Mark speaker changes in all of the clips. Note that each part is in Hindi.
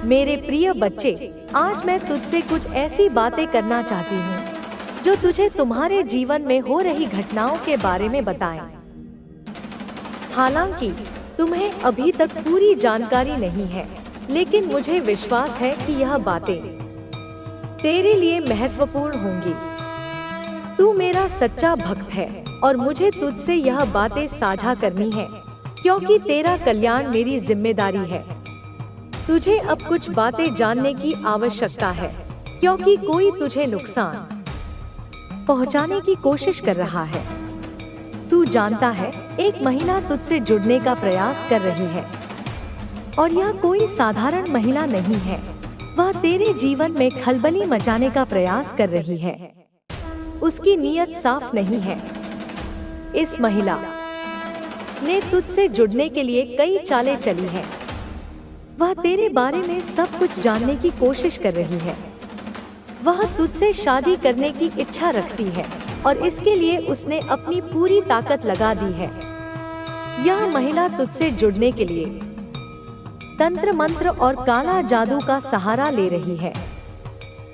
Speaker 1: मेरे प्रिय बच्चे, आज मैं तुझसे कुछ ऐसी बातें करना चाहती हूँ जो तुझे तुम्हारे जीवन में हो रही घटनाओं के बारे में बताएं। हालांकि तुम्हें अभी तक पूरी जानकारी नहीं है, लेकिन मुझे विश्वास है कि यह बातें तेरे लिए महत्वपूर्ण होंगी। तू मेरा सच्चा भक्त है और मुझे तुझसे यह बातें साझा करनी है, क्योंकि तेरा कल्याण मेरी जिम्मेदारी है। तुझे अब कुछ बातें जानने की आवश्यकता है, क्योंकि कोई तुझे नुकसान पहुंचाने की कोशिश कर रहा है। तू जानता है, एक महिला तुझसे जुड़ने का प्रयास कर रही है, और यह कोई साधारण महिला नहीं है। वह तेरे जीवन में खलबली मचाने का प्रयास कर रही है। उसकी नीयत साफ नहीं है। इस महिला ने तुझसे जुड़ने के लिए कई चालें चली हैं। वह तेरे बारे में सब कुछ जानने की कोशिश कर रही है। वह तुझसे शादी करने की इच्छा रखती है और इसके लिए उसने अपनी पूरी ताकत लगा दी है। यह महिला तुझसे जुड़ने के लिए तंत्र मंत्र और काला जादू का सहारा ले रही है।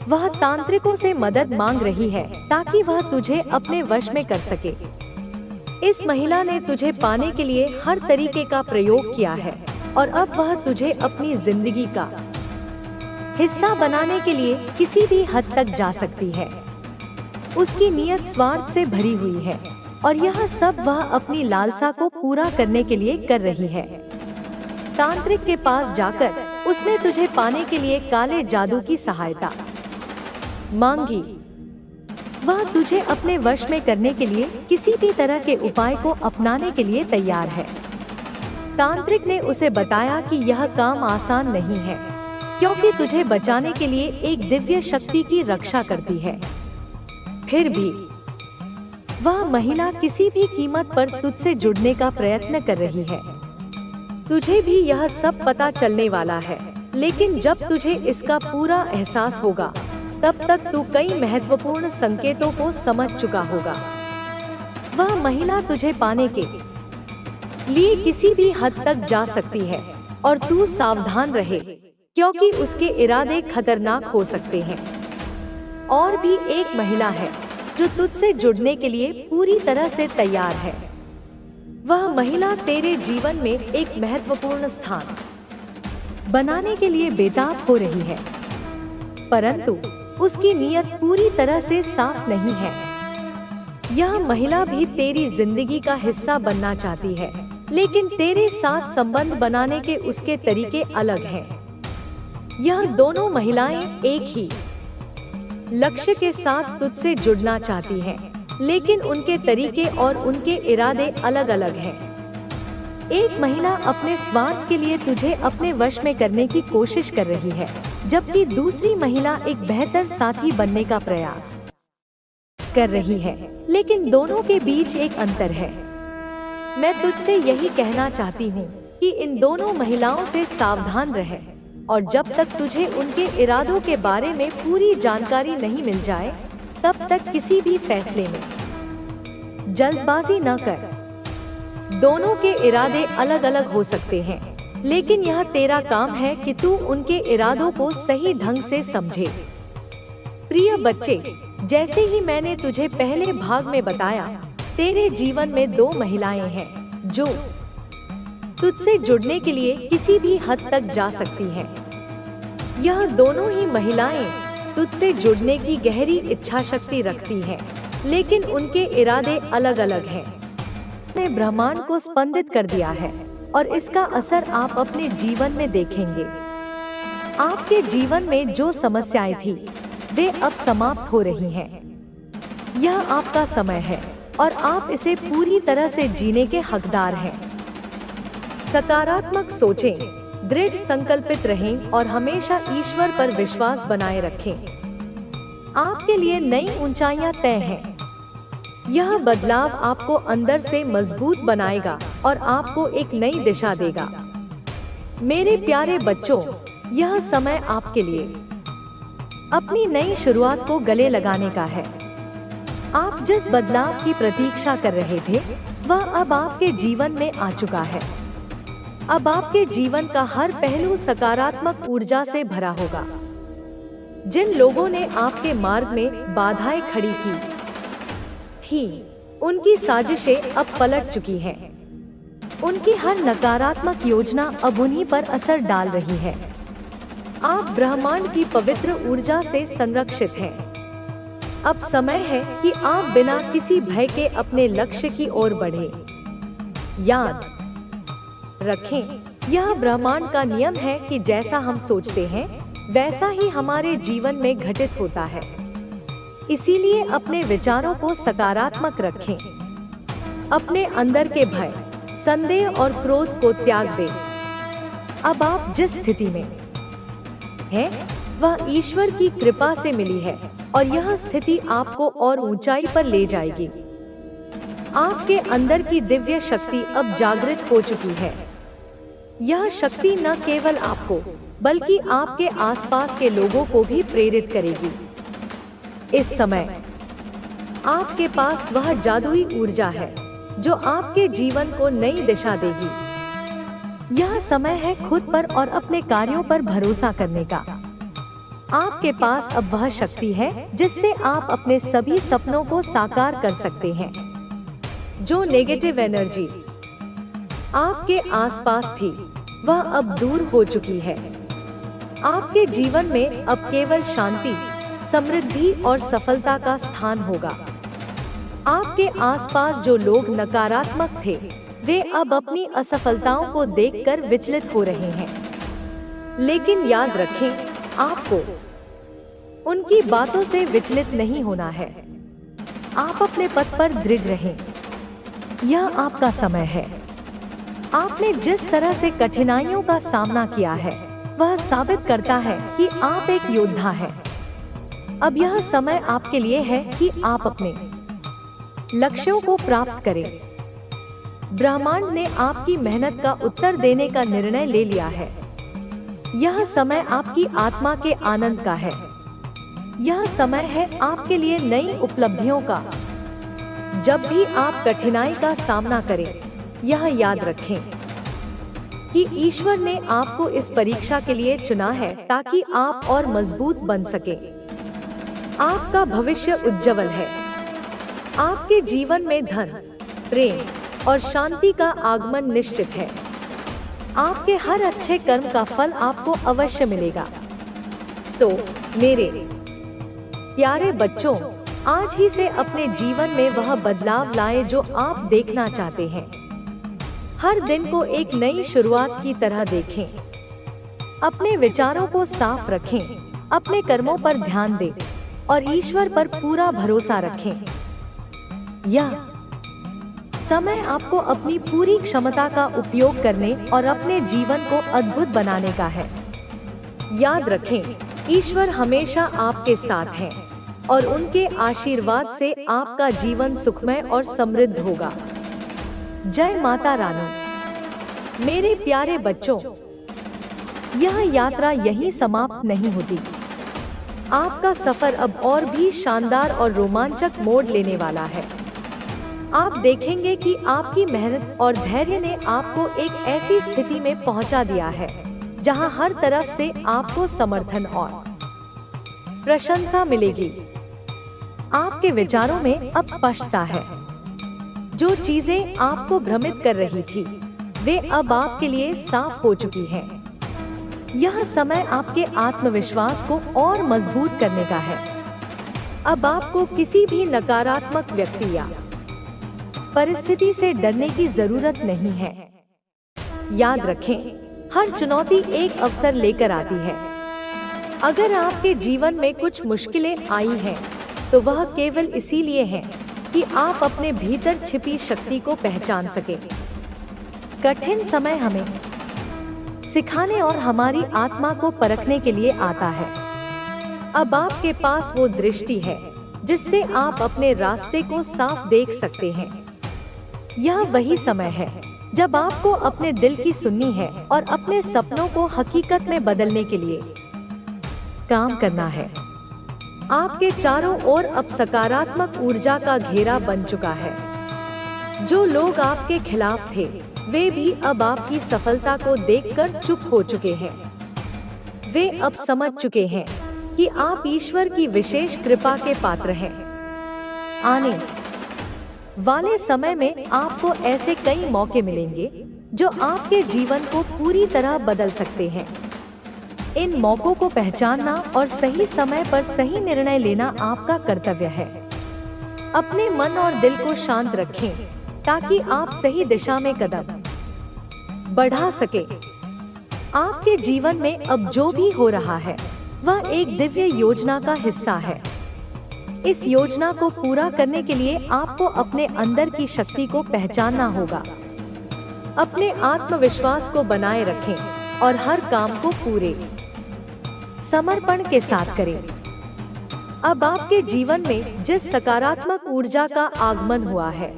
Speaker 1: वह तांत्रिकों से मदद मांग रही है ताकि वह तुझे अपने वश में कर सके। इस महिला ने तुझे पाने के लिए हर तरीके का प्रयोग किया है और अब वह तुझे अपनी जिंदगी का हिस्सा बनाने के लिए किसी भी हद तक जा सकती है। उसकी नीयत स्वार्थ से भरी हुई है और यह सब वह अपनी लालसा को पूरा करने के लिए कर रही है। तांत्रिक के पास जाकर उसने तुझे पाने के लिए काले जादू की सहायता मांगी। वह तुझे अपने वश में करने के लिए किसी भी तरह के उपाय को अपनाने के लिए तैयार है। तांत्रिक ने उसे बताया कि यह काम आसान नहीं है, क्योंकि तुझे बचाने के लिए एक दिव्य शक्ति की रक्षा करती है। फिर भी वह महिला किसी भी कीमत पर तुझसे जुड़ने का प्रयत्न कर रही है। तुझे भी यह सब पता चलने वाला है, लेकिन जब तुझे इसका पूरा एहसास होगा, तब तक तू कई महत्वपूर्ण संकेतों को समझ चुका होगा। वह महिला तुझे पाने के लिए किसी भी हद तक जा सकती है और तू सावधान रहे, क्योंकि उसके इरादे खतरनाक हो सकते हैं। और भी एक महिला है जो तुझसे जुड़ने के लिए पूरी तरह से तैयार है। वह महिला तेरे जीवन में एक महत्वपूर्ण स्थान बनाने के लिए बेताब हो रही है, परंतु उसकी नीयत पूरी तरह से साफ नहीं है। यह महिला भी तेरी जिंदगी का हिस्सा बनना चाहती है, लेकिन तेरे साथ संबंध बनाने के उसके तरीके अलग हैं। यह दोनों महिलाएं एक ही लक्ष्य के साथ तुझसे जुड़ना चाहती हैं, लेकिन उनके तरीके और उनके इरादे अलग अलग हैं। एक महिला अपने स्वार्थ के लिए तुझे अपने वश में करने की कोशिश कर रही है, जबकि दूसरी महिला एक बेहतर साथी बनने का प्रयास कर रही है। लेकिन दोनों के बीच एक अंतर है। मैं तुझसे यही कहना चाहती हूँ कि इन दोनों महिलाओं से सावधान रहे, और जब तक तुझे उनके इरादों के बारे में पूरी जानकारी नहीं मिल जाए, तब तक किसी भी फैसले में जल्दबाजी न कर। दोनों के इरादे अलग अलग हो सकते हैं, लेकिन यह तेरा काम है कि तू उनके इरादों को सही ढंग से समझे। प्रिय बच्चे, जैसे ही मैंने तुझे पहले भाग में बताया, तेरे जीवन में दो महिलाएं हैं जो तुझसे जुड़ने के लिए किसी भी हद तक जा सकती हैं। यह दोनों ही महिलाएं तुझसे जुड़ने की गहरी इच्छा शक्ति रखती हैं, लेकिन उनके इरादे अलग अलग हैं। ने ब्रह्मांड को स्पंदित कर दिया है और इसका असर आप अपने जीवन में देखेंगे। आपके जीवन में जो समस्याएं थी, वे अब समाप्त हो रही हैं। यह आपका समय है और आप इसे पूरी तरह से जीने के हकदार हैं। सकारात्मक सोचें, दृढ़ संकल्पित रहें और हमेशा ईश्वर पर विश्वास बनाए रखें। आपके लिए नई ऊंचाइयां तय हैं। यह बदलाव आपको अंदर से मजबूत बनाएगा और आपको एक नई दिशा देगा। मेरे प्यारे बच्चों, यह समय आपके लिए अपनी नई शुरुआत को गले लगाने का है। आप जिस बदलाव की प्रतीक्षा कर रहे थे, वह अब आपके जीवन में आ चुका है। अब आपके जीवन का हर पहलू सकारात्मक ऊर्जा से भरा होगा। जिन लोगों ने आपके मार्ग में बाधाएं खड़ी की थी, उनकी साजिशें अब पलट चुकी हैं। उनकी हर नकारात्मक योजना अब उन्हीं पर असर डाल रही है। आप ब्रह्मांड की पवित्र ऊर्जा से संरक्षित हैं। अब समय है कि आप बिना किसी भय के अपने लक्ष्य की ओर बढ़ें। याद रखें, यह ब्रह्मांड का नियम है कि जैसा हम सोचते हैं वैसा ही हमारे जीवन में घटित होता है। इसीलिए अपने विचारों को सकारात्मक रखें। अपने अंदर के भय, संदेह और क्रोध को त्याग दें। अब आप जिस स्थिति में हैं, वह ईश्वर की कृपा से मिली है और यह स्थिति आपको और ऊंचाई पर ले जाएगी। आपके अंदर की दिव्य शक्ति अब जागृत हो चुकी है। यह शक्ति न केवल आपको बल्कि आपके आसपास के लोगों को भी प्रेरित करेगी। इस समय आपके पास वह जादुई ऊर्जा है जो आपके जीवन को नई दिशा देगी। यह समय है खुद पर और अपने कार्यों पर भरोसा करने का। आपके पास अब वह शक्ति है जिससे आप अपने सभी सपनों को साकार कर सकते हैं। जो नेगेटिव एनर्जी आपके आसपास थी, वह अब दूर हो चुकी है। आपके जीवन में अब केवल शांति, समृद्धि और सफलता का स्थान होगा। आपके आसपास जो लोग नकारात्मक थे, वे अब अपनी असफलताओं को देखकर विचलित हो रहे हैं। लेकिन याद रखें, आपको उनकी बातों से विचलित नहीं होना है। आप अपने पथ पर दृढ़ रहें। यह आपका समय है। आपने जिस तरह से कठिनाइयों का सामना किया है, वह साबित करता है कि आप एक योद्धा हैं। अब यह समय आपके लिए है कि आप अपने लक्ष्यों को प्राप्त करें। ब्रह्मांड ने आपकी मेहनत का उत्तर देने का निर्णय ले लिया है। यह समय आपकी आत्मा के आनंद का है। यह समय है आपके लिए नई उपलब्धियों का। जब भी आप कठिनाई का सामना करें, यह याद रखें कि ईश्वर ने आपको इस परीक्षा के लिए चुना है ताकि आप और मजबूत बन सकें। आपका भविष्य उज्जवल है। आपके जीवन में धन, प्रेम और शांति का आगमन निश्चित है। आपके हर अच्छे कर्म का फल आपको अवश्य मिलेगा। तो मेरे प्यारे बच्चों, आज ही से अपने जीवन में वह बदलाव लाएं जो आप देखना चाहते हैं। हर दिन को एक नई शुरुआत की तरह देखें। अपने विचारों को साफ रखें, अपने कर्मों पर ध्यान दें और ईश्वर पर पूरा भरोसा रखें। यह समय आपको अपनी पूरी क्षमता का उपयोग करने और अपने जीवन को अद्भुत बनाने का है। याद रखें, ईश्वर हमेशा आपके साथ हैं और उनके आशीर्वाद से आपका जीवन सुखमय और समृद्ध होगा। जय माता रानी। मेरे प्यारे बच्चों, यह यात्रा यहीं समाप्त नहीं होती। आपका सफर अब और भी शानदार और रोमांचक मोड़ लेने वाला है। आप देखेंगे कि आपकी मेहनत और धैर्य ने आपको एक ऐसी स्थिति में पहुंचा दिया है जहां हर तरफ से आपको समर्थन और प्रशंसा मिलेगी। आपके विचारों में अब स्पष्टता है। जो चीजें आपको भ्रमित कर रही थी, वे अब आपके लिए साफ हो चुकी हैं। यह समय आपके आत्मविश्वास को और मजबूत करने का है। अब आपको किसी भी नकारात्मक व्यक्ति या परिस्थिति से डरने की जरूरत नहीं है। याद रखें, हर चुनौती एक अवसर लेकर आती है। अगर आपके जीवन में कुछ मुश्किलें आई हैं, तो वह केवल इसीलिए है कि आप अपने भीतर छिपी शक्ति को पहचान सकें। कठिन समय हमें सिखाने और हमारी आत्मा को परखने के लिए आता है। अब आपके पास वो दृष्टि है जिससे आप अपने रास्ते को साफ देख सकते हैं। यह वही समय है जब आपको अपने दिल की सुननी है और अपने सपनों को हकीकत में बदलने के लिए काम करना है। आपके चारों ओर अब सकारात्मक ऊर्जा का घेरा बन चुका है। जो लोग आपके खिलाफ थे, वे भी अब आपकी सफलता को देखकर चुप हो चुके हैं। वे अब समझ चुके हैं कि आप ईश्वर की विशेष कृपा के पात्र हैं। आने वाले समय में आपको ऐसे कई मौके मिलेंगे जो आपके जीवन को पूरी तरह बदल सकते हैं। इन मौकों को पहचानना और सही समय पर सही निर्णय लेना आपका कर्तव्य है। अपने मन और दिल को शांत रखें ताकि आप सही दिशा में कदम बढ़ा सके। आपके जीवन में अब जो भी हो रहा है वह एक दिव्य योजना का हिस्सा है। इस योजना को पूरा करने के लिए आपको अपने अंदर की शक्ति को पहचानना होगा। अपने आत्मविश्वास को बनाए रखें और हर काम को पूरे समर्पण के साथ करें। अब आपके जीवन में जिस सकारात्मक ऊर्जा का आगमन हुआ है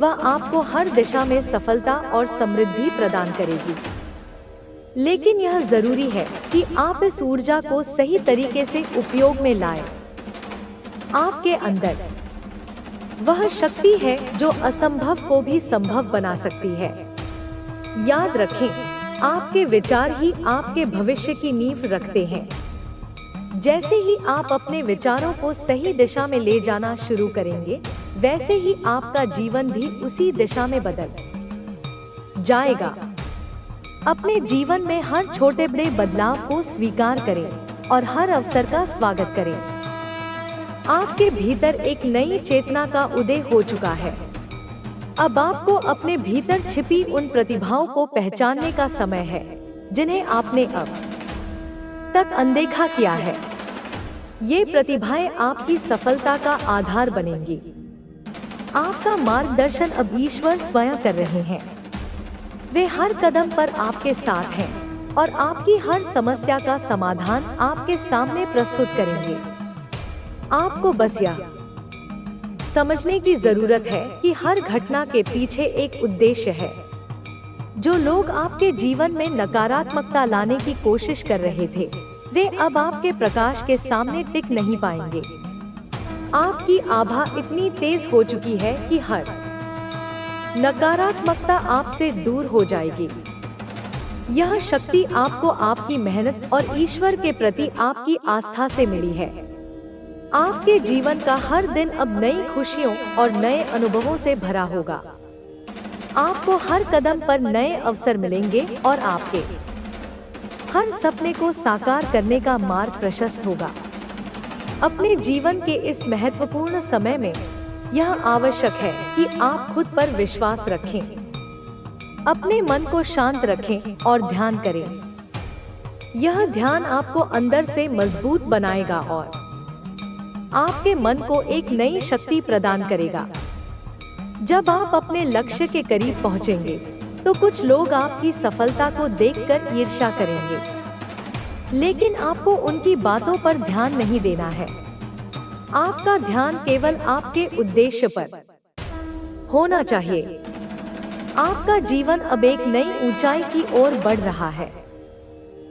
Speaker 1: वह आपको हर दिशा में सफलता और समृद्धि प्रदान करेगी। लेकिन यह जरूरी है कि आप इस ऊर्जा को सही तरीके से उपयोग में लाएं। आपके अंदर वह शक्ति है जो असंभव को भी संभव बना सकती है। याद रखें, आपके विचार ही आपके भविष्य की नींव रखते हैं। जैसे ही आप अपने विचारों को सही दिशा में ले जाना शुरू करेंगे, वैसे ही आपका जीवन भी उसी दिशा में बदल जाएगा। अपने जीवन में हर छोटे बड़े बदलाव को स्वीकार करें और हर अवसर का स्वागत करें। आपके भीतर एक नई चेतना का उदय हो चुका है। अब आपको अपने भीतर छिपी उन प्रतिभाओं को पहचानने का समय है जिन्हें आपने अब तक अनदेखा किया है। ये प्रतिभाएं आपकी सफलता का आधार बनेंगी। आपका मार्गदर्शन अब ईश्वर स्वयं कर रहे हैं। वे हर कदम पर आपके साथ हैं और आपकी हर समस्या का समाधान आपके सामने प्रस्तुत करेंगे। आपको बस यह समझने की जरूरत है कि हर घटना के पीछे एक उद्देश्य है। जो लोग आपके जीवन में नकारात्मकता लाने की कोशिश कर रहे थे, वे अब आपके प्रकाश के सामने टिक नहीं पाएंगे। आपकी आभा इतनी तेज हो चुकी है कि हर नकारात्मकता आपसे दूर हो जाएगी। यह शक्ति आपको आपकी मेहनत और ईश्वर के प्रति आपकी आस्था से मिली है। आपके जीवन का हर दिन अब नई खुशियों और नए अनुभवों से भरा होगा। आपको हर कदम पर नए अवसर मिलेंगे और आपके हर सपने को साकार करने का मार्ग प्रशस्त होगा। अपने जीवन के इस महत्वपूर्ण समय में यह आवश्यक है कि आप खुद पर विश्वास रखें, अपने मन को शांत रखें और ध्यान करें। यह ध्यान आपको अंदर से मजबूत बनाएगा और आपके मन को एक नई शक्ति प्रदान करेगा। जब आप अपने लक्ष्य के करीब पहुंचेंगे, तो कुछ लोग आपकी सफलता को देखकर ईर्ष्या करेंगे, लेकिन आपको उनकी बातों पर ध्यान नहीं देना है। आपका ध्यान केवल आपके उद्देश्य पर होना चाहिए। आपका जीवन अब एक नई ऊंचाई की ओर बढ़ रहा है।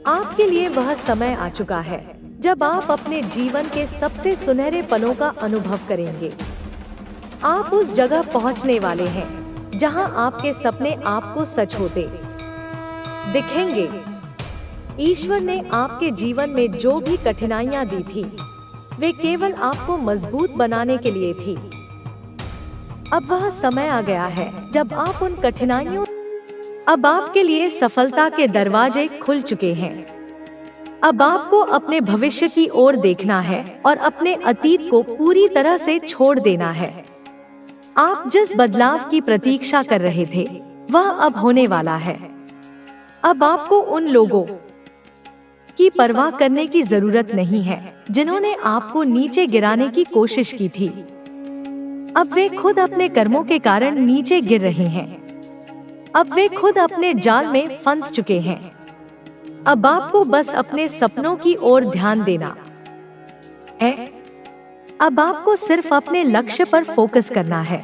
Speaker 1: आपके लिए वह समय आ चुका है जब आप अपने जीवन के सबसे सुनहरे पलों का अनुभव करेंगे। आप उस जगह पहुंचने वाले हैं जहां आपके सपने आपको सच होते दिखेंगे। ईश्वर ने आपके जीवन में जो भी कठिनाइयां दी थी, वे केवल आपको मजबूत बनाने के लिए थी। अब वह समय आ गया है जब आप उन कठिनाइयों अब आपके लिए सफलता के दरवाजे खुल चुके हैं। अब आपको अपने भविष्य की ओर देखना है और अपने अतीत को पूरी तरह से छोड़ देना है। आप जिस बदलाव की प्रतीक्षा कर रहे थे, वह अब होने वाला है। अब आपको उन लोगों की परवाह करने की जरूरत नहीं है जिन्होंने आपको नीचे गिराने की कोशिश की थी। अब वे खुद अपने कर्मों के कारण नीचे गिर रहे हैं। अब वे खुद अपने जाल में फंस चुके हैं। अब आपको बस अपने सपनों की ओर ध्यान देना है। अब आपको सिर्फ अपने लक्ष्य पर फोकस करना है।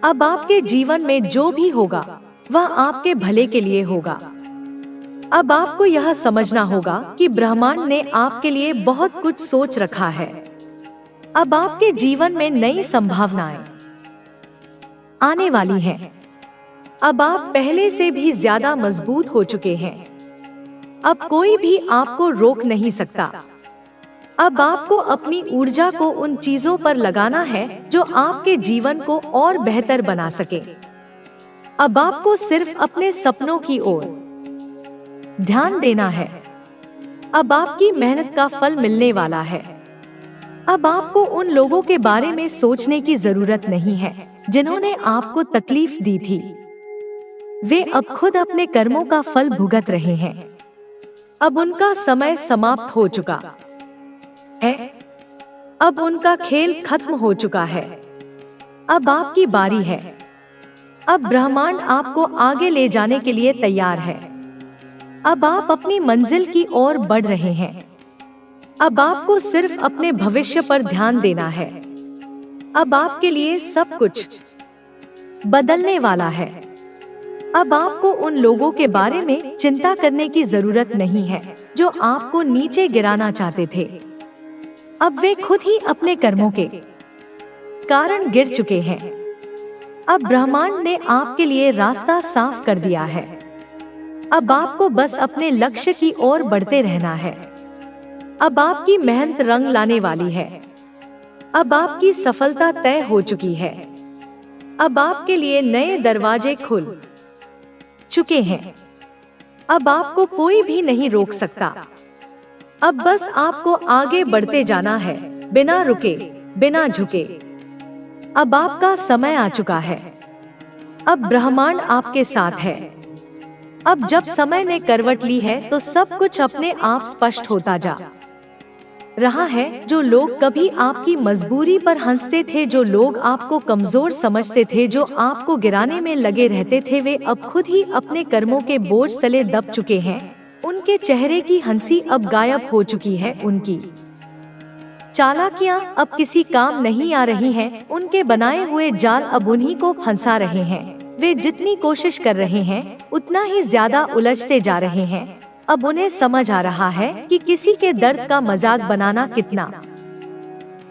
Speaker 1: अब आपके जीवन में जो भी होगा, वह आपके भले के लिए होगा। अब आपको यह समझना होगा कि ब्रह्मांड ने आपके लिए बहुत कुछ सोच रखा है। अब आपके जीवन में नई संभावनाएं आने वाली हैं। अब आप पहले से भी ज्यादा मजबूत हो चुके हैं। अब कोई भी आपको रोक नहीं सकता। अब आपको अपनी ऊर्जा को उन चीजों पर लगाना है जो आपके जीवन को और बेहतर बना सके। अब आपको सिर्फ अपने सपनों की ओर ध्यान देना है। अब आपकी मेहनत का फल मिलने वाला है। अब आपको उन लोगों के बारे में सोचने की जरूरत नहीं है जिन्होंने आपको तकलीफ दी थी। वे अब खुद अपने कर्मों का फल भुगत रहे हैं। अब उनका समय समाप्त हो चुका है। अब उनका खेल खत्म हो चुका है। अब आपकी बारी है। अब ब्रह्मांड आपको आगे ले जाने के लिए तैयार है। अब आप अपनी मंजिल की ओर बढ़ रहे हैं। अब आपको सिर्फ अपने भविष्य पर ध्यान देना है। अब आपके लिए सब कुछ बदलने वाला है। अब आपको उन लोगों के बारे में चिंता करने की जरूरत नहीं है जो आपको नीचे गिराना चाहते थे। अब वे खुद ही अपने कर्मों के कारण गिर चुके हैं। अब ब्रह्मांड ने आपके लिए रास्ता साफ कर दिया है। अब आपको बस अपने लक्ष्य की ओर बढ़ते रहना है। अब आपकी मेहनत रंग लाने वाली है। अब आपकी सफलता तय हो चुकी है। अब आपके लिए नए दरवाजे खुल चुके हैं। अब आपको कोई भी नहीं रोक सकता। अब बस आपको आगे बढ़ते जाना है, बिना रुके, बिना झुके। अब आपका समय आ चुका है। अब ब्रह्मांड आपके साथ है। अब जब समय ने करवट ली है तो सब कुछ अपने आप स्पष्ट होता जा रहा है। जो लोग कभी आपकी मजबूरी पर हंसते थे, जो लोग आपको कमजोर समझते थे, जो आपको गिराने में लगे रहते थे, वे अब खुद ही अपने कर्मों के बोझ तले दब चुके हैं। उनके चेहरे की हंसी अब गायब हो चुकी है। उनकी चालाकियां अब किसी काम नहीं आ रही हैं। उनके बनाए हुए जाल अब उन्हीं को फंसा रहे हैं। वे जितनी कोशिश कर रहे हैं उतना ही ज्यादा उलझते जा रहे हैं। अब उन्हें समझ आ रहा है कि किसी के दर्द का मजाक बनाना कितना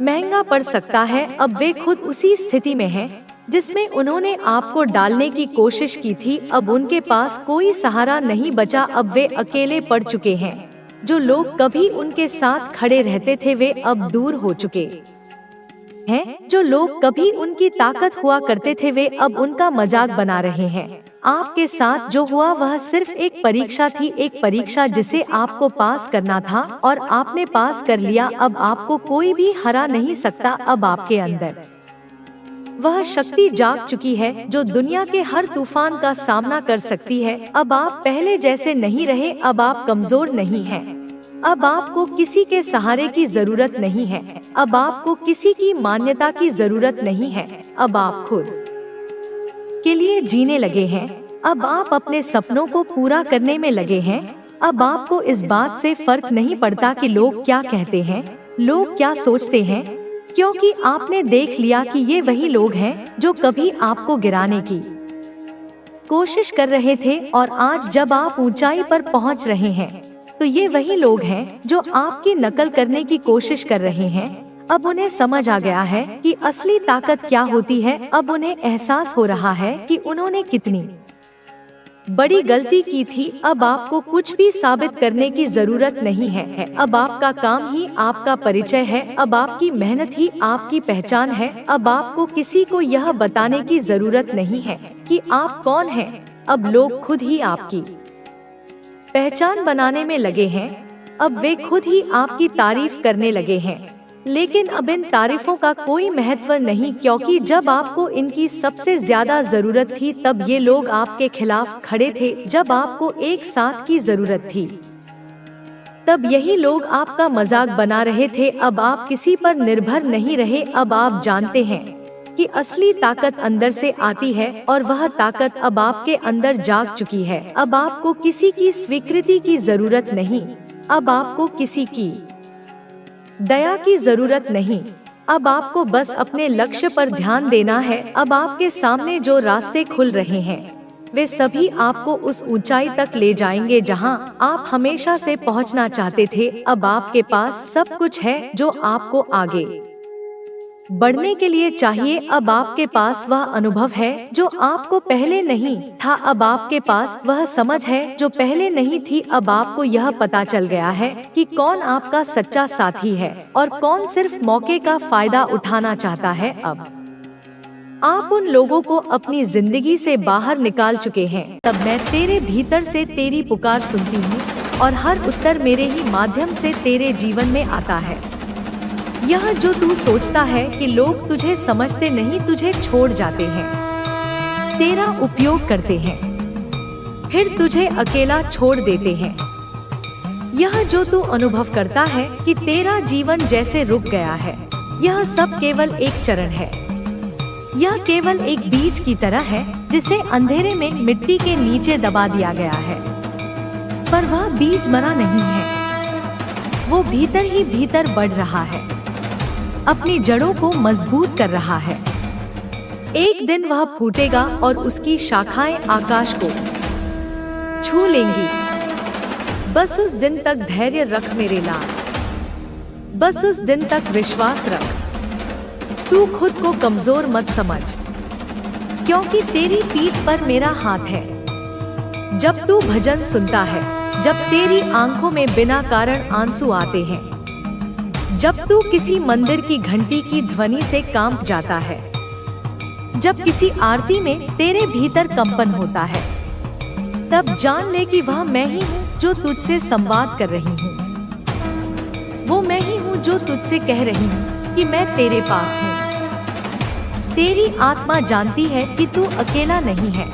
Speaker 1: महंगा पड़ सकता है। अब वे खुद उसी स्थिति में हैं जिसमें उन्होंने आपको डालने की कोशिश की थी। अब उनके पास कोई सहारा नहीं बचा। अब वे अकेले पड़ चुके हैं। जो लोग कभी उनके साथ खड़े रहते थे वे अब दूर हो चुके हैं। जो लोग कभी उनकी ताकत हुआ करते थे वे अब उनका मजाक बना रहे हैं। आपके साथ जो हुआ वह सिर्फ एक परीक्षा थी, एक परीक्षा जिसे आपको पास करना था और आपने पास कर लिया। अब आपको कोई भी हरा नहीं सकता। अब आपके अंदर वह शक्ति जाग चुकी है जो दुनिया के हर तूफान का सामना कर सकती है। अब आप पहले जैसे नहीं रहे। अब आप कमजोर नहीं हैं। अब आपको किसी के सहारे की जरूरत नहीं है। अब आपको किसी की मान्यता की जरूरत नहीं है। अब आप खुद के लिए जीने लगे हैं। अब आप अपने सपनों को पूरा करने में लगे हैं। अब आपको इस बात से फर्क नहीं पड़ता कि लोग क्या कहते हैं, लोग क्या सोचते हैं, क्योंकि आपने देख लिया कि ये वही लोग हैं जो कभी आपको गिराने की कोशिश कर रहे थे। और आज जब आप ऊंचाई पर पहुंच रहे हैं तो ये वही लोग हैं जो आपकी नकल करने की कोशिश कर रहे हैं। अब उन्हें समझ आ गया है कि असली ताकत क्या होती है। अब उन्हें एहसास हो रहा है कि उन्होंने कितनी बड़ी गलती की थी। अब आपको कुछ भी साबित करने की जरूरत नहीं है। अब आपका काम ही आपका परिचय है। अब आपकी मेहनत ही आपकी पहचान है। अब आपको किसी को यह बताने की जरूरत नहीं है कि आप कौन हैं। अब लोग खुद ही आपकी पहचान बनाने में लगे हैं। अब वे खुद ही आपकी तारीफ करने लगे हैं। लेकिन अब इन तारीफों का कोई महत्व नहीं, क्योंकि जब आपको इनकी सबसे ज्यादा जरूरत थी तब ये लोग आपके खिलाफ खड़े थे। जब आपको एक साथ की जरूरत थी तब यही लोग आपका मजाक बना रहे थे। अब आप किसी पर निर्भर नहीं रहे। अब आप जानते हैं कि असली ताकत अंदर से आती है और वह ताकत अब आपके अंदर जाग चुकी है। अब आपको किसी की स्वीकृति की जरूरत नहीं। अब आपको किसी की दया की जरूरत नहीं। अब आपको बस अपने लक्ष्य पर ध्यान देना है। अब आपके सामने जो रास्ते खुल रहे हैं वे सभी आपको उस ऊंचाई तक ले जाएंगे जहां आप हमेशा से पहुंचना चाहते थे। अब आपके पास सब कुछ है जो आपको आगे बढ़ने के लिए चाहिए। अब आपके पास वह अनुभव है जो आपको पहले नहीं था। अब आपके पास वह समझ है जो पहले नहीं थी। अब आपको यह पता चल गया है कि कौन आपका सच्चा साथी है और कौन सिर्फ मौके का फायदा उठाना चाहता है। अब आप उन लोगों को अपनी जिंदगी से बाहर निकाल चुके हैं। तब मैं तेरे भीतर से तेरी पुकार सुनती हूँ और हर उत्तर मेरे ही माध्यम से तेरे जीवन में आता है। यह जो तू सोचता है कि लोग तुझे समझते नहीं, तुझे छोड़ जाते हैं, तेरा उपयोग करते हैं, फिर तुझे अकेला छोड़ देते हैं। यह जो तू अनुभव करता है कि तेरा जीवन जैसे रुक गया है, यह सब केवल एक चरण है। यह केवल एक बीज की तरह है जिसे अंधेरे में मिट्टी के नीचे दबा दिया गया है, पर वह बीज मरा नहीं है। वो भीतर ही भीतर बढ़ रहा है, अपनी जड़ों को मजबूत कर रहा है। एक दिन वह फूटेगा और उसकी शाखाएं आकाश को छू लेंगी। बस उस दिन तक धैर्य रख मेरे लाल, बस उस दिन तक विश्वास रख। तू खुद को कमजोर मत समझ, क्योंकि तेरी पीठ पर मेरा हाथ है। जब तू भजन सुनता है, जब तेरी आंखों में बिना कारण आंसू आते हैं, जब तू किसी मंदिर की घंटी की ध्वनि से कांप जाता है, जब किसी आरती में तेरे भीतर कंपन होता है, तब जान ले कि वह मैं ही हूँ जो तुझसे संवाद कर रही हूँ। वो मैं ही हूँ जो तुझसे कह रही हूँ कि मैं तेरे पास हूँ। तेरी आत्मा जानती है कि तू अकेला नहीं है।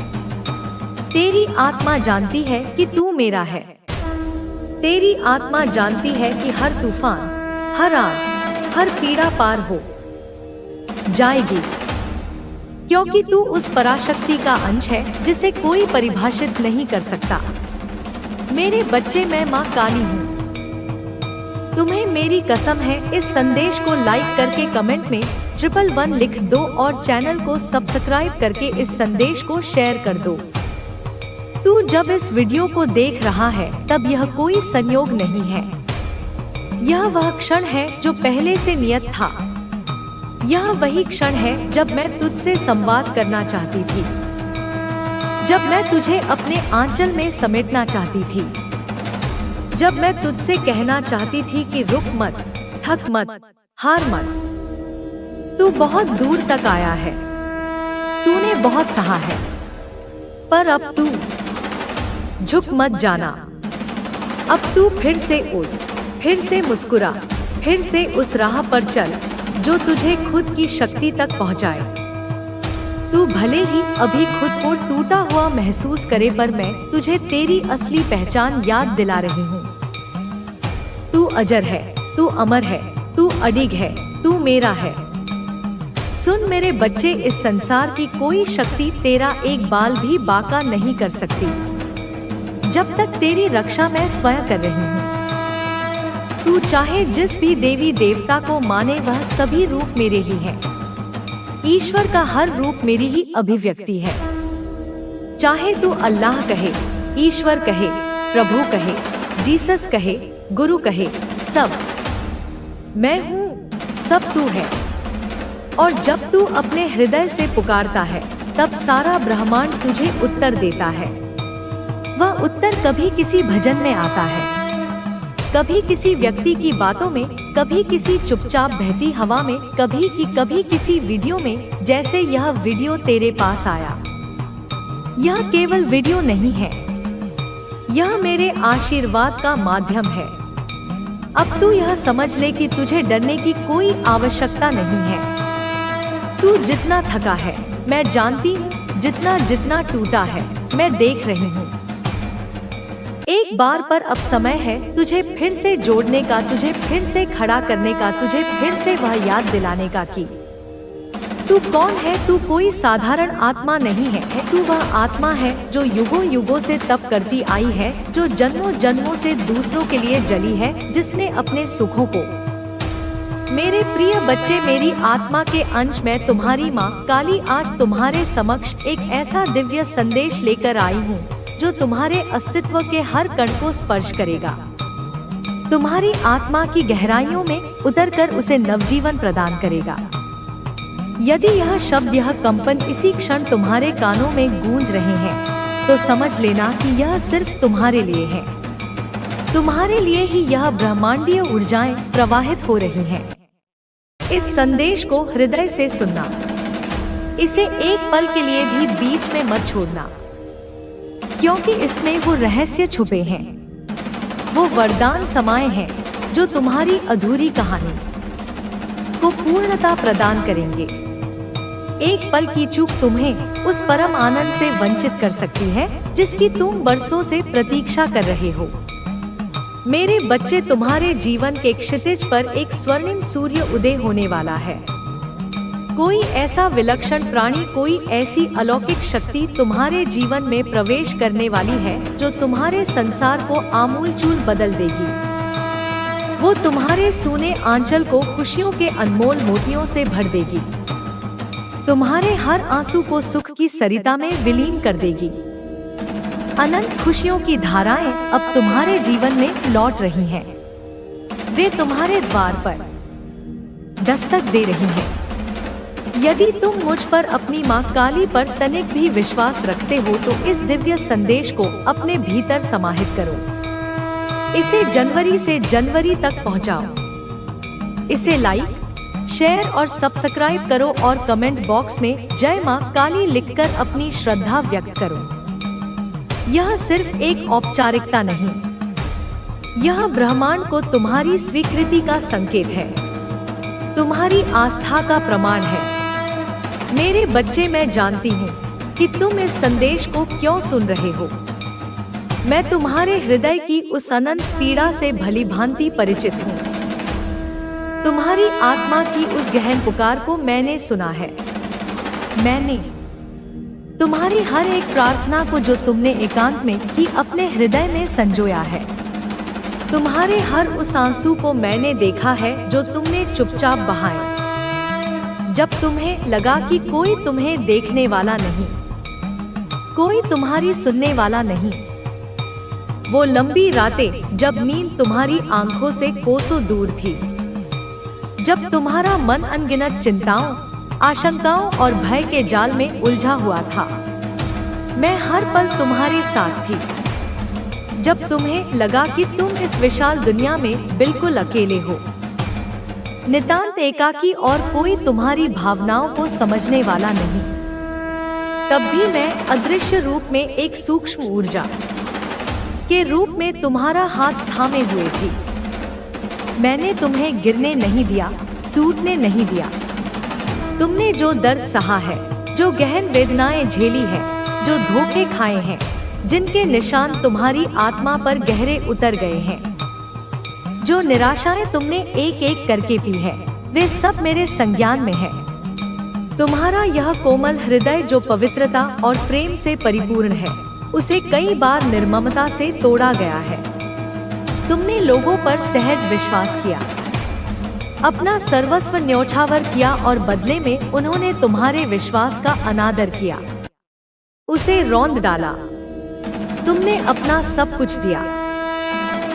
Speaker 1: तेरी आत्मा जानती है कि तू मेरा है। तेरी आत्मा जानती है कि हर तूफान, हर आग, हर पीड़ा पार हो जाएगी, क्योंकि तू उस पराशक्ति का अंश है जिसे कोई परिभाषित नहीं कर सकता। मेरे बच्चे, मैं माँ काली हूँ। तुम्हें मेरी कसम है, इस संदेश को लाइक करके कमेंट में 111 लिख दो और चैनल को सब्सक्राइब करके इस संदेश को शेयर कर दो। तू जब इस वीडियो को देख रहा है तब यह कोई संयोग नहीं है। यह वह क्षण है जो पहले से नियत था। यह वही क्षण है जब मैं तुझसे संवाद करना चाहती थी, जब मैं तुझे अपने आंचल में समेटना चाहती थी, जब मैं तुझसे कहना चाहती थी कि रुक मत, थक मत, हार मत। तू बहुत दूर तक आया है, तूने बहुत सहा है, पर अब तू झुक मत जाना। अब तू फिर से उठ, फिर से मुस्कुरा, फिर से उस राह पर चल जो तुझे खुद की शक्ति तक पहुंचाए। तू भले ही अभी खुद को टूटा हुआ महसूस करे, पर मैं तुझे तेरी असली पहचान याद दिला रही हूँ। तू अजर है, तू अमर है, तू अडिग है, तू मेरा है। सुन मेरे बच्चे, इस संसार की कोई शक्ति तेरा एक बाल भी बांका नहीं कर सकती, जब तक तेरी रक्षा मैं स्वयं कर रही हूँ। तू चाहे जिस भी देवी देवता को माने, वह सभी रूप मेरे ही हैं। ईश्वर का हर रूप मेरी ही अभिव्यक्ति है। चाहे तू अल्लाह कहे, ईश्वर कहे, प्रभु कहे, जीसस कहे, गुरु कहे, सब मैं हूँ, सब तू है। और जब तू अपने हृदय से पुकारता है, तब सारा ब्रह्मांड तुझे उत्तर देता है। वह उत्तर कभी किसी भजन में आता है, कभी किसी व्यक्ति की बातों में, कभी किसी चुपचाप बहती हवा में, कभी किसी वीडियो में, जैसे यह वीडियो तेरे पास आया। यह केवल वीडियो नहीं है, यह मेरे आशीर्वाद का माध्यम है। अब तू यह समझ ले कि तुझे डरने की कोई आवश्यकता नहीं है। तू जितना थका है मैं जानती हूँ, जितना टूटा है मैं देख रही हूँ। एक बार पर अब समय है तुझे फिर से जोड़ने का, तुझे फिर से खड़ा करने का, तुझे फिर से वह याद दिलाने का कि तू कौन है। तू कोई साधारण आत्मा नहीं है, तू वह आत्मा है जो युगों युगों से तप करती आई है, जो जन्मों जन्मों से दूसरों के लिए जली है, जिसने अपने सुखों को। मेरे प्रिय बच्चे, मेरी आत्मा के अंश में तुम्हारी माँ काली आज तुम्हारे समक्ष एक ऐसा दिव्य संदेश लेकर आई हूँ जो तुम्हारे अस्तित्व के हर कण को स्पर्श करेगा, तुम्हारी आत्मा की गहराइयों में उतरकर उसे नवजीवन प्रदान करेगा। यदि यह शब्द, यह कंपन इसी क्षण तुम्हारे कानों में गूंज रहे हैं, तो समझ लेना कि यह सिर्फ तुम्हारे लिए है। तुम्हारे लिए ही यह ब्रह्मांडीय ऊर्जाएं प्रवाहित हो रही हैं। इस संदेश को हृदय से सुनना। इसे एक पल के लिए भी बीच में मत छोड़ना, क्योंकि इसमें वो रहस्य छुपे हैं, वो वरदान समाये हैं जो तुम्हारी अधूरी कहानी को पूर्णता प्रदान करेंगे। एक पल की चूक तुम्हें उस परम आनंद से वंचित कर सकती है जिसकी तुम बरसों से प्रतीक्षा कर रहे हो। मेरे बच्चे, तुम्हारे जीवन के क्षितिज पर एक स्वर्णिम सूर्य उदय होने वाला है। कोई ऐसा विलक्षण प्राणी, कोई ऐसी अलौकिक शक्ति तुम्हारे जीवन में प्रवेश करने वाली है जो तुम्हारे संसार को आमूलचूल बदल देगी। वो तुम्हारे सूने आंचल को खुशियों के अनमोल मोतियों से भर देगी, तुम्हारे हर आंसू को सुख की सरिता में विलीन कर देगी। अनंत खुशियों की धाराएं अब तुम्हारे जीवन में लौट रही हैं। वे तुम्हारे द्वार पर दस्तक दे रही हैं। यदि तुम मुझ पर, अपनी मां काली पर तनिक भी विश्वास रखते हो तो इस दिव्य संदेश को अपने भीतर समाहित करो। इसे जनवरी से जनवरी तक पहुंचाओ। इसे लाइक, शेयर और सब्सक्राइब करो और कमेंट बॉक्स में जय मां काली लिखकर अपनी श्रद्धा व्यक्त करो। यह सिर्फ एक औपचारिकता नहीं, यह ब्रह्मांड को तुम्हारी स्वीकृति का संकेत है, तुम्हारी आस्था का प्रमाण है। मेरे बच्चे, मैं जानती हूँ कि तुम इस संदेश को क्यों सुन रहे हो। मैं तुम्हारे हृदय की उस अनंत पीड़ा से भली भांति परिचित हूँ। तुम्हारी आत्मा की उस गहन पुकार को मैंने सुना है। मैंने तुम्हारी हर एक प्रार्थना को जो तुमने एकांत में की अपने हृदय में संजोया है। तुम्हारे हर उस आंसू को मैंने देखा है जो तुमने चुपचाप बहाए, जब तुम्हें लगा कि कोई तुम्हें देखने वाला नहीं, कोई तुम्हारी सुनने वाला नहीं। वो लंबी रातें जब नींद तुम्हारी आंखों से कोसों दूर थी, जब तुम्हारा मन अनगिनत चिंताओं, आशंकाओं और भय के जाल में उलझा हुआ था, मैं हर पल तुम्हारे साथ थी। जब तुम्हें लगा कि तुम इस विशाल दुनिया में बिल्कुल अकेले हो, नितांत एकाकी और कोई तुम्हारी भावनाओं को समझने वाला नहीं, तब भी मैं अदृश्य रूप में एक सूक्ष्म ऊर्जा के रूप में तुम्हारा हाथ थामे हुए थी। मैंने तुम्हें गिरने नहीं दिया, टूटने नहीं दिया। तुमने जो दर्द सहा है, जो गहन वेदनाएं झेली है, जो धोखे खाए हैं, जिनके निशान तुम्हारी आत्मा पर गहरे उतर गए हैं, जो निराशाएं तुमने एक एक करके पी है, वे सब मेरे संज्ञान में है। तुम्हारा यह कोमल हृदय जो पवित्रता और प्रेम से परिपूर्ण है, उसे कई बार निर्ममता से तोड़ा गया है। तुमने लोगों पर सहज विश्वास किया, अपना सर्वस्व न्योछावर किया और बदले में उन्होंने तुम्हारे विश्वास का अनादर किया, उसे रौंद डाला। तुमने अपना सब कुछ दिया,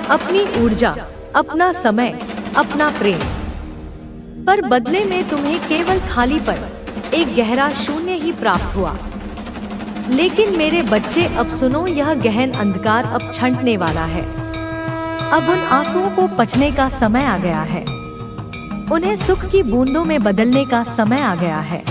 Speaker 1: अपनी ऊर्जा, अपना समय, अपना प्रेम, पर बदले में तुम्हें केवल खालीपन, एक गहरा शून्य ही प्राप्त हुआ। लेकिन मेरे बच्चे, अब सुनो, यह गहन अंधकार अब छंटने वाला है। अब उन आंसुओं को पचने का समय आ गया है, उन्हें सुख की बूंदों में बदलने का समय आ गया है।